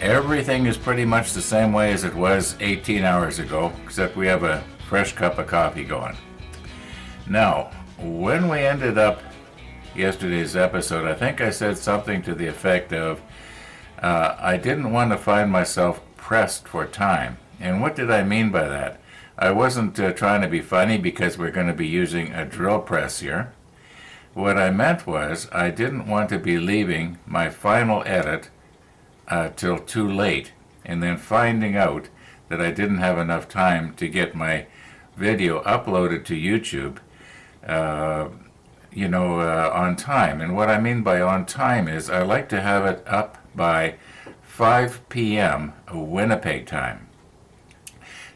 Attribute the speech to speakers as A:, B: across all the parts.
A: Everything is pretty much the same way as it was 18 hours ago, except we have a fresh cup of coffee going. Now, when we ended up yesterday's episode, I think I said something to the effect of, I didn't want to find myself pressed for time. And what did I mean by that? I wasn't trying to be funny because we're going to be using a drill press here. What I meant was I didn't want to be leaving my final edit till too late and then finding out that I didn't have enough time to get my video uploaded to YouTube on time. And what I mean by on time is I like to have it up by 5 p.m. Winnipeg time.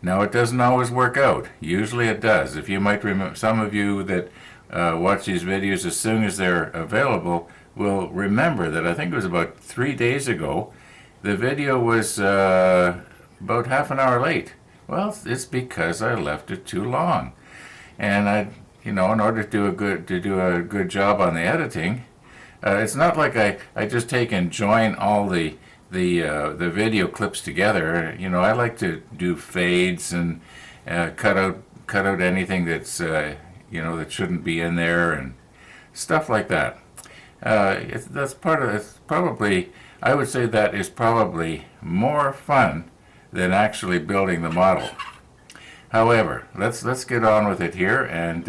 A: Now, it doesn't always work out. Usually it does. If you might remember, some of you that watch these videos as soon as they're available will remember that I think it was about 3 days ago, the video was about half an hour late. Well, it's because I left it too long. And in order to do a good job on the editing, it's not like I just take and join all the video clips together. I like to do fades and cut out anything that's that shouldn't be in there and stuff like that. That's part of it's probably, I would say that is probably more fun than actually building the model. However, let's get on with it here, and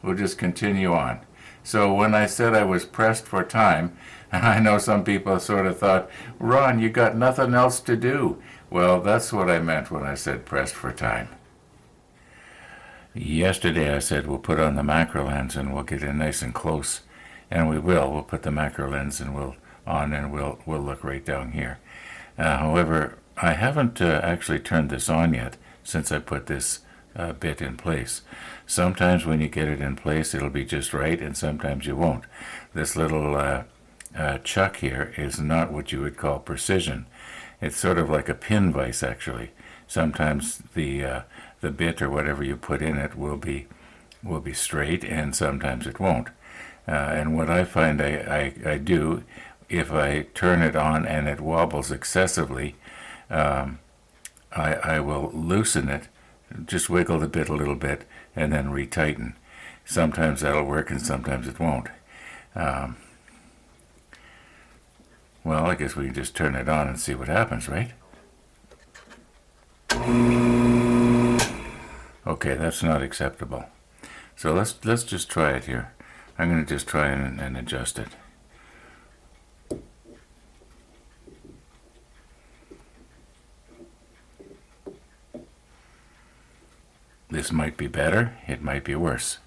A: we'll just continue on. So when I said I was pressed for time, I know some people sort of thought, Ron, you got nothing else to do. Well, that's what I meant when I said pressed for time. Yesterday I said we'll put on the macro lens and we'll get in nice and close. And we will. We'll put the macro lens and we'll look right down here. However, I haven't actually turned this on yet since I put this bit in place. Sometimes when you get it in place it'll be just right, and sometimes you won't. This little chuck here is not what you would call precision. It's sort of like a pin vise, actually. Sometimes the bit or whatever you put in it will be straight, and sometimes it won't. And what I find I do, if I turn it on and it wobbles excessively, I will loosen it, just wiggle the bit a little bit, and then retighten. Sometimes that'll work and sometimes it won't. Well, I guess we can just turn it on and see what happens, right? Okay, that's not acceptable. So let's just try it here. I'm going to just try and adjust it. This might be better, it might be worse.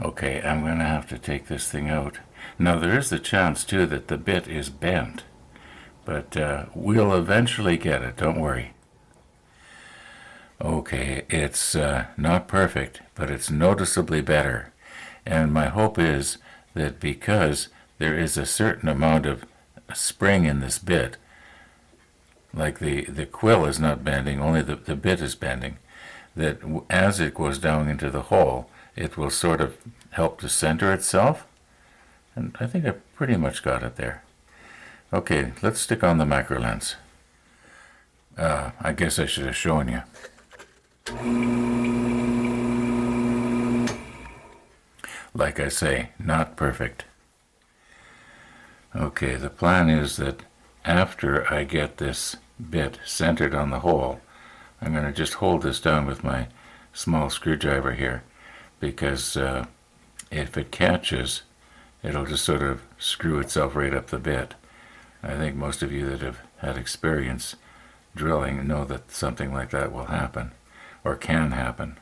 A: Okay, I'm going to have to take this thing out. Now, there is the chance, too, that the bit is bent. But we'll eventually get it, don't worry. Okay, it's not perfect, but it's noticeably better. And my hope is that because there is a certain amount of spring in this bit, like the quill is not bending, only the bit is bending, that as it goes down into the hole, it will sort of help to center itself. And I think I pretty much got it there. Okay, let's stick on the macro lens. I guess I should have shown you. Like I say, not perfect. Okay, the plan is that after I get this bit centered on the hole, I'm going to just hold this down with my small screwdriver here, because if it catches, it'll just sort of screw itself right up the bit. I think most of you that have had experience drilling know that something like that will happen, or can happen.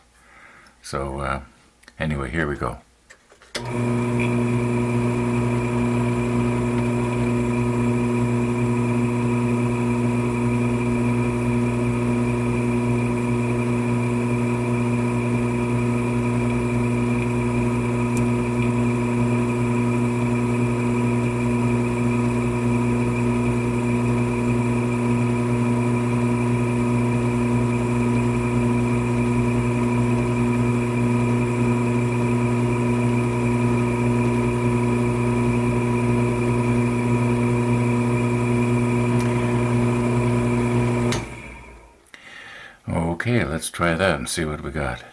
A: So anyway, here we go. Okay, let's try that and see what we got.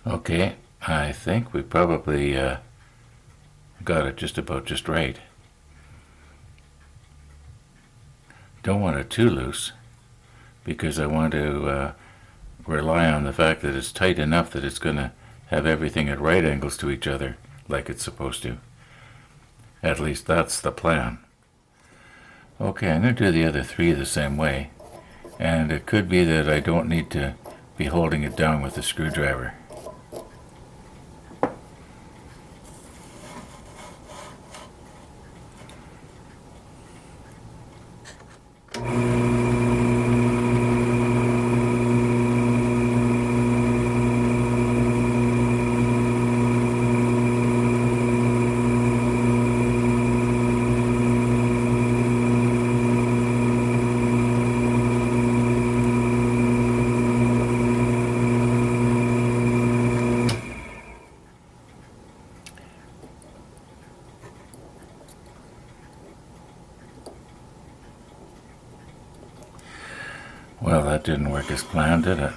A: Okay, I think we probably got it just about just right. Don't want it too loose because I want to rely on the fact that it's tight enough that it's going to have everything at right angles to each other like it's supposed to. At least that's the plan. Okay, I'm going to do the other three the same way, and it could be that I don't need to be holding it down with a screwdriver. Well, that didn't work as planned, did it?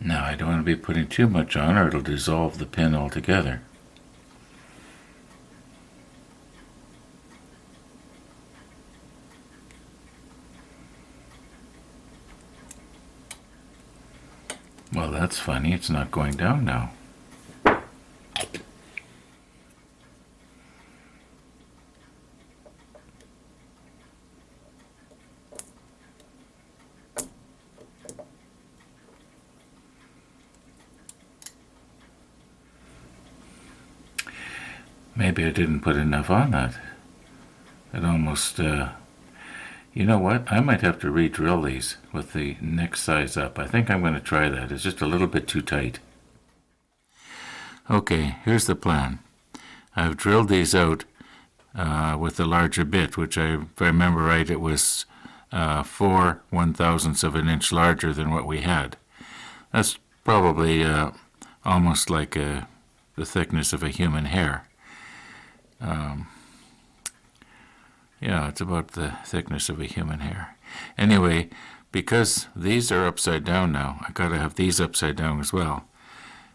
A: Now, I don't want to be putting too much on or it'll dissolve the pin altogether. Well, that's funny. It's not going down now. Maybe I didn't put enough on that. It almost, you know what? I might have to re-drill these with the next size up. I think I'm going to try that. It's just a little bit too tight. Okay, here's the plan. I've drilled these out with the larger bit, which if I remember right, it was 4 1/1000ths of an inch larger than what we had. That's probably almost like the thickness of a human hair. Yeah, it's about the thickness of a human hair. Anyway, because these are upside down now, I got to have these upside down as well.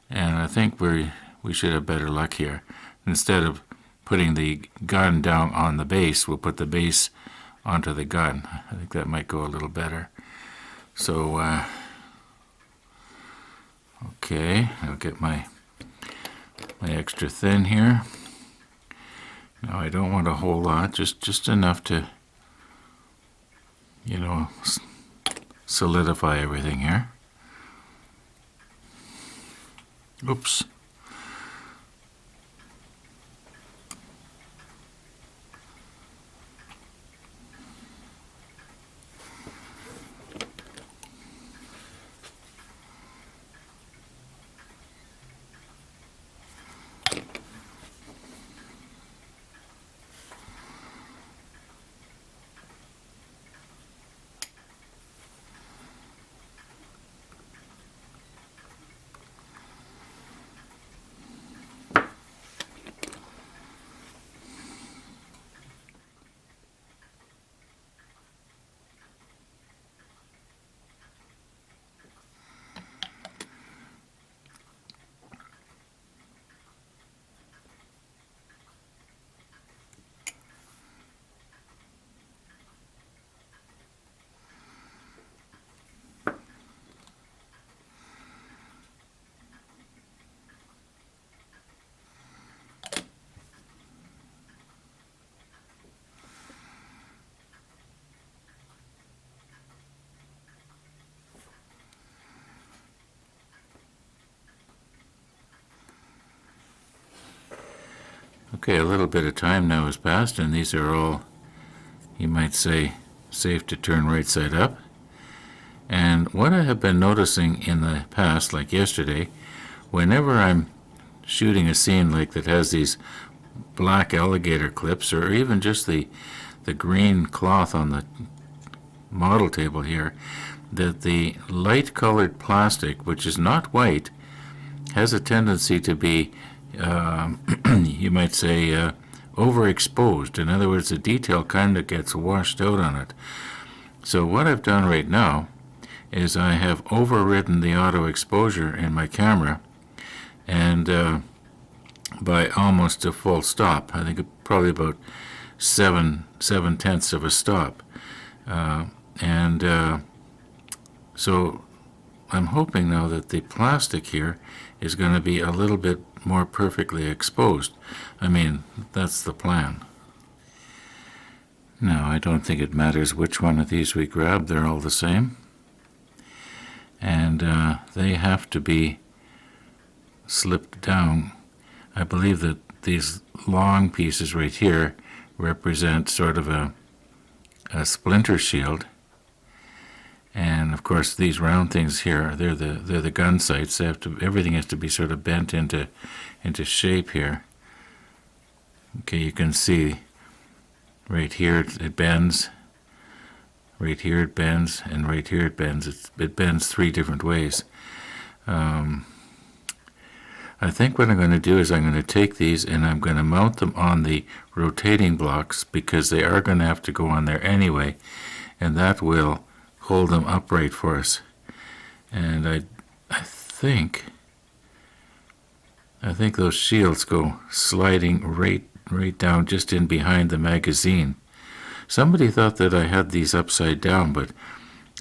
A: And I think we should have better luck here. Instead of putting the gun down on the base, we'll put the base onto the gun. I think that might go a little better. So, okay, I'll get my extra thin here. Now, I don't want a whole lot, just enough to, solidify everything here. Oops. Okay, a little bit of time now has passed, and these are all, you might say, safe to turn right side up. And what I have been noticing in the past, like yesterday, whenever I'm shooting a scene like that has these black alligator clips, or even just the green cloth on the model table here, that the light-colored plastic, which is not white, has a tendency to be, you might say, overexposed. In other words, the detail kind of gets washed out on it. So what I've done right now is I have overridden the auto exposure in my camera, and by almost a full stop. I think probably about 7/10 of a stop. So I'm hoping now that the plastic here is going to be a little bit more perfectly exposed. I mean, that's the plan. Now, I don't think it matters which one of these we grab. They're all the same. And they have to be slipped down. I believe that these long pieces right here represent sort of a splinter shield. And of course, these round things here, they're the gun sights. They have to, everything has to be sort of bent into shape here. Okay, you can see right here it bends, right here it bends, and right here it bends. It bends three different ways. I think what I'm going to do is I'm going to take these and I'm going to mount them on the rotating blocks, because they are going to have to go on there anyway, and that will hold them upright for us. And I think those shields go sliding right down just in behind the magazine. Somebody thought that I had these upside down, but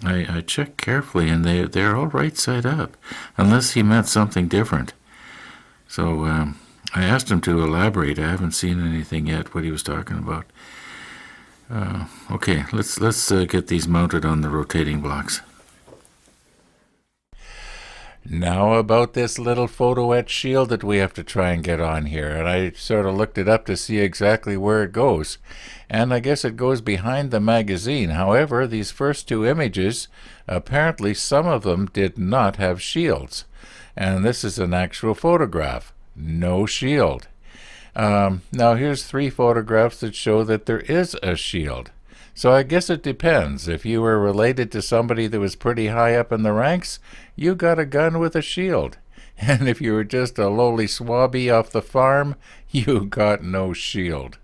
A: I checked carefully and they're all right side up, unless he meant something different. So I asked him to elaborate. I haven't seen anything yet what he was talking about. Okay, let's get these mounted on the rotating blocks. Now about this little photo etch shield that we have to try and get on here, and I sort of looked it up to see exactly where it goes, and I guess it goes behind the magazine. However, these first two images, apparently some of them did not have shields, and this is an actual photograph, no shield. Now here's three photographs that show that there is a shield. So I guess it depends. If you were related to somebody that was pretty high up in the ranks, you got a gun with a shield. And if you were just a lowly swabby off the farm, you got no shield.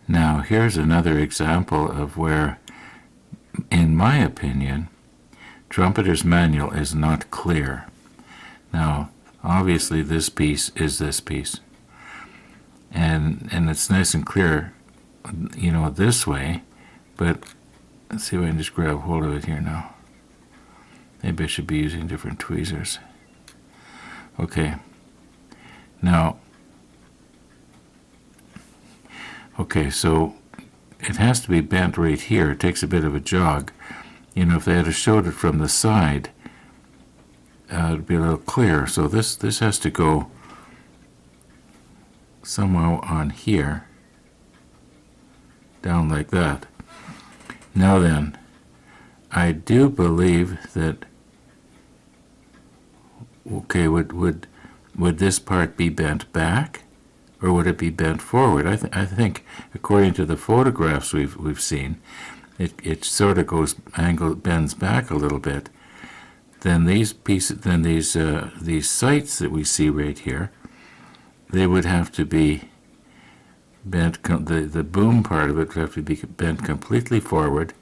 A: Now here's another example of where, in my opinion, Trumpeter's manual is not clear. Now, obviously this piece is this piece. And it's nice and clear, you know, this way, but let's see if I can just grab hold of it here now. Maybe I should be using different tweezers. Okay. Now, okay, so it has to be bent right here. It takes a bit of a jog. You know, if they had showed it from the side, it'd be a little clearer. So this has to go somehow on here, down like that. Now then, I do believe that, okay, would this part be bent back, or would it be bent forward? I think, according to the photographs we've seen, it sort of bends back a little bit. Then these pieces, then these sights that we see right here, they would have to be bent. The boom part of it would have to be bent completely forward,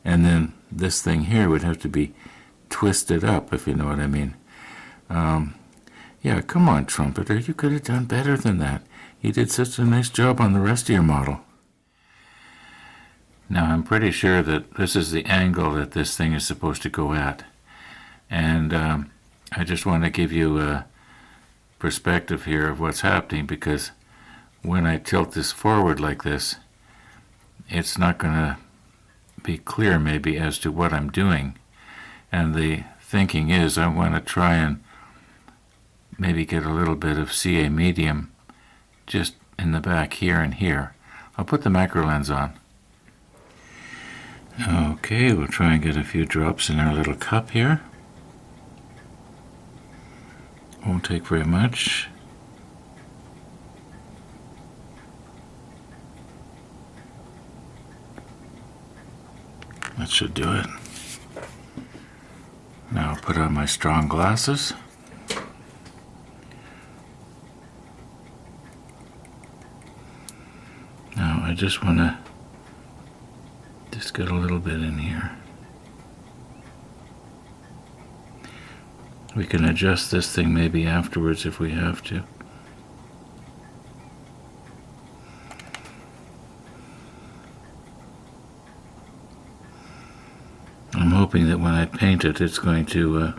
A: and then this thing here would have to be twisted up, if you know what I mean. Yeah, come on, Trumpeter, you could have done better than that. You did such a nice job on the rest of your model. Now, I'm pretty sure that this is the angle that this thing is supposed to go at. And I just want to give you a perspective here of what's happening, because when I tilt this forward like this, it's not going to be clear maybe as to what I'm doing. And the thinking is I want to try and maybe get a little bit of CA medium just in the back here and here. I'll put the macro lens on. Okay, we'll try and get a few drops in our little cup here. Won't take very much. That should do it. Now I'll put on my strong glasses. Now I just want to just get a little bit in here. We can adjust this thing maybe afterwards if we have to. I'm hoping that when I paint it, it's going to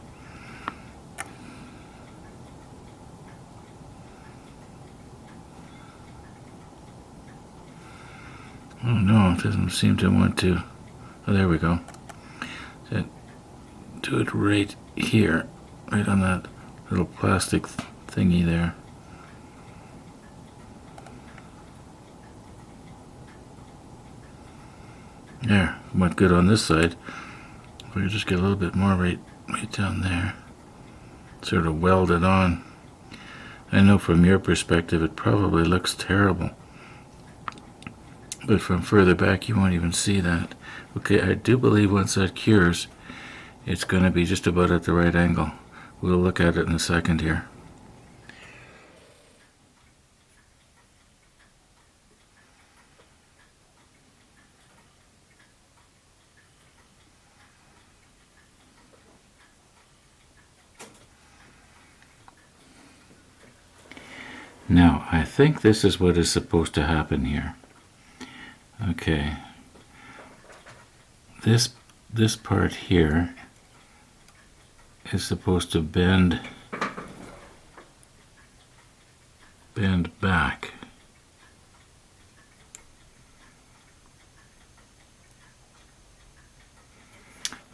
A: oh no, it doesn't seem to want to. Oh, there we go. Do it right here, right on that little plastic thingy there. There, went good on this side. If we just get a little bit more right down there, sort of weld it on. I know from your perspective it probably looks terrible, but from further back you won't even see that. Okay, I do believe once that cures, it's going to be just about at the right angle. We'll look at it in a second here. Now, I think this is what is supposed to happen here. Okay. This part here is supposed to bend back.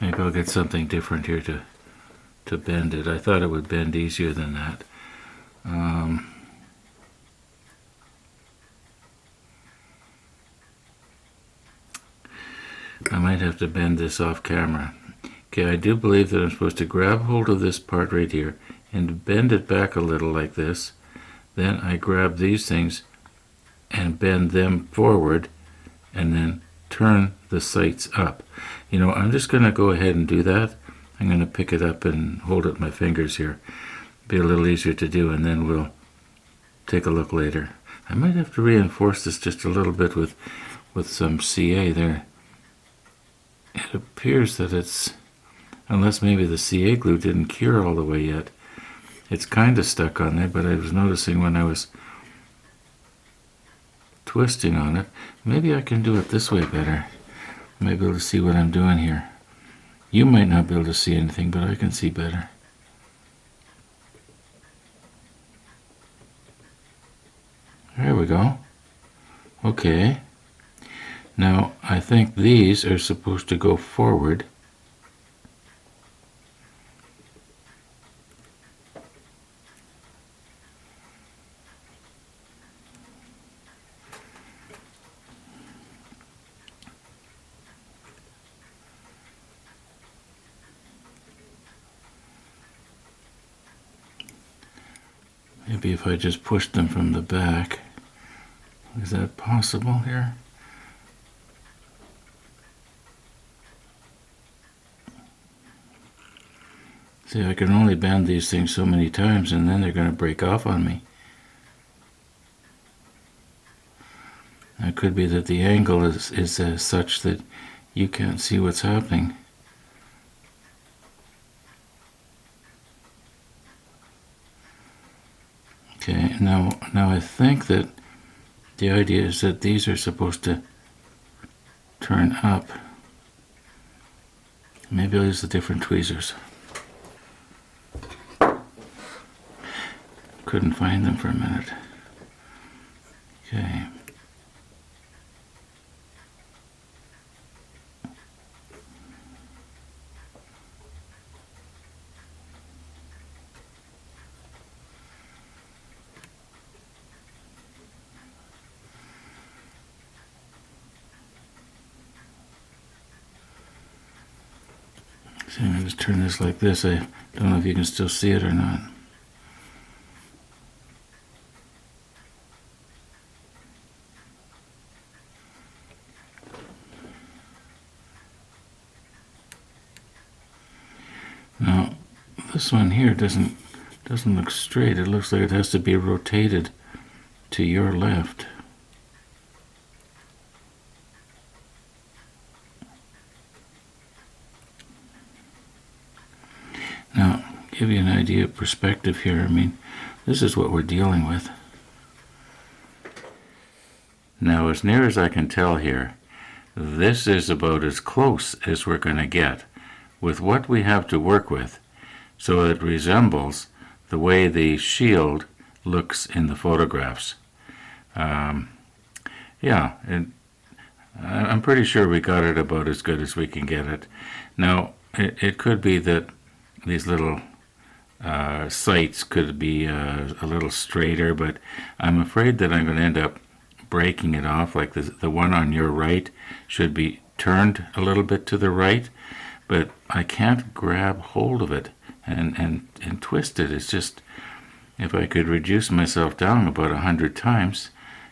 A: Maybe I'll get something different here to bend it. I thought it would bend easier than that. I might have to bend this off camera. Okay, I do believe that I'm supposed to grab hold of this part right here and bend it back a little like this. Then I grab these things and bend them forward and then turn the sights up. You know, I'm just going to go ahead and do that. I'm going to pick it up and hold it with my fingers here. Be a little easier to do, and then we'll take a look later. I might have to reinforce this just a little bit with some CA there. It appears that it's, unless maybe the CA glue didn't cure all the way yet, it's kind of stuck on there, but I was noticing when I was twisting on it, maybe I can do it this way better. I might be able to see what I'm doing here. You might not be able to see anything, but I can see better. There we go. Okay. Now, I think these are supposed to go forward. Maybe if I just push them from the back. Is that possible here? See, I can only bend these things so many times and then they're going to break off on me. It could be that the angle is such that you can't see what's happening. Okay, now I think that the idea is that these are supposed to turn up. Maybe I'll use the different tweezers. Couldn't find them for a minute. Okay. So I'm going to just turn this like this. I don't know if you can still see it or not. Now, this one here doesn't look straight. It looks like it has to be rotated to your left. Now, give you an idea of perspective here. I mean, this is what we're dealing with. Now, as near as I can tell here, this is about as close as we're going to get with what we have to work with, so it resembles the way the shield looks in the photographs. Yeah, and I'm pretty sure we got it about as good as we can get it. Now, it could be that these little sights could be a little straighter, but I'm afraid that I'm going to end up breaking it off. Like the one on your right should be turned a little bit to the right, but I can't grab hold of it and twist it. It's just, if I could reduce myself down about 100 times,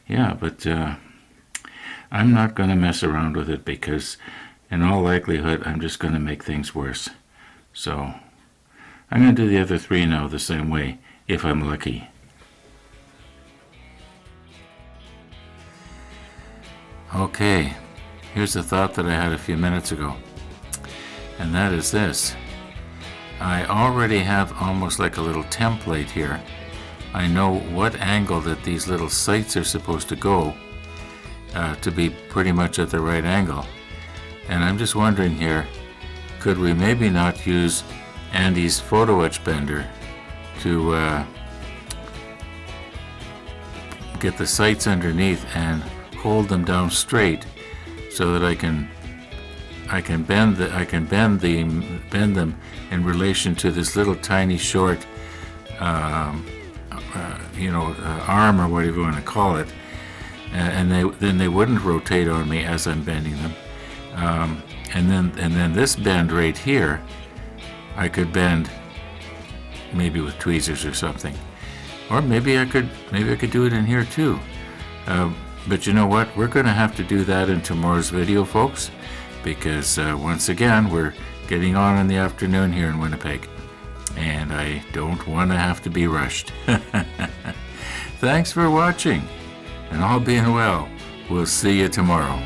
A: yeah, but I'm not going to mess around with it, because in all likelihood I'm just going to make things worse. So I'm going to do the other three now the same way, if I'm lucky. Okay, here's a thought that I had a few minutes ago, and that is this. I already have almost like a little template here. I know what angle that these little sights are supposed to go to be pretty much at the right angle. And I'm just wondering here, could we maybe not use Andy's photo etch bender to get the sights underneath and hold them down straight, so that I can bend them in relation to this little tiny short arm, or whatever you want to call it, and then they wouldn't rotate on me as I'm bending them. And then this bend right here, I could bend maybe with tweezers or something, or maybe I could do it in here too. But you know what? We're going to have to do that in tomorrow's video, folks, because once again we're getting on in the afternoon here in Winnipeg, and I don't want to have to be rushed. Thanks for watching, and all being well, we'll see you tomorrow.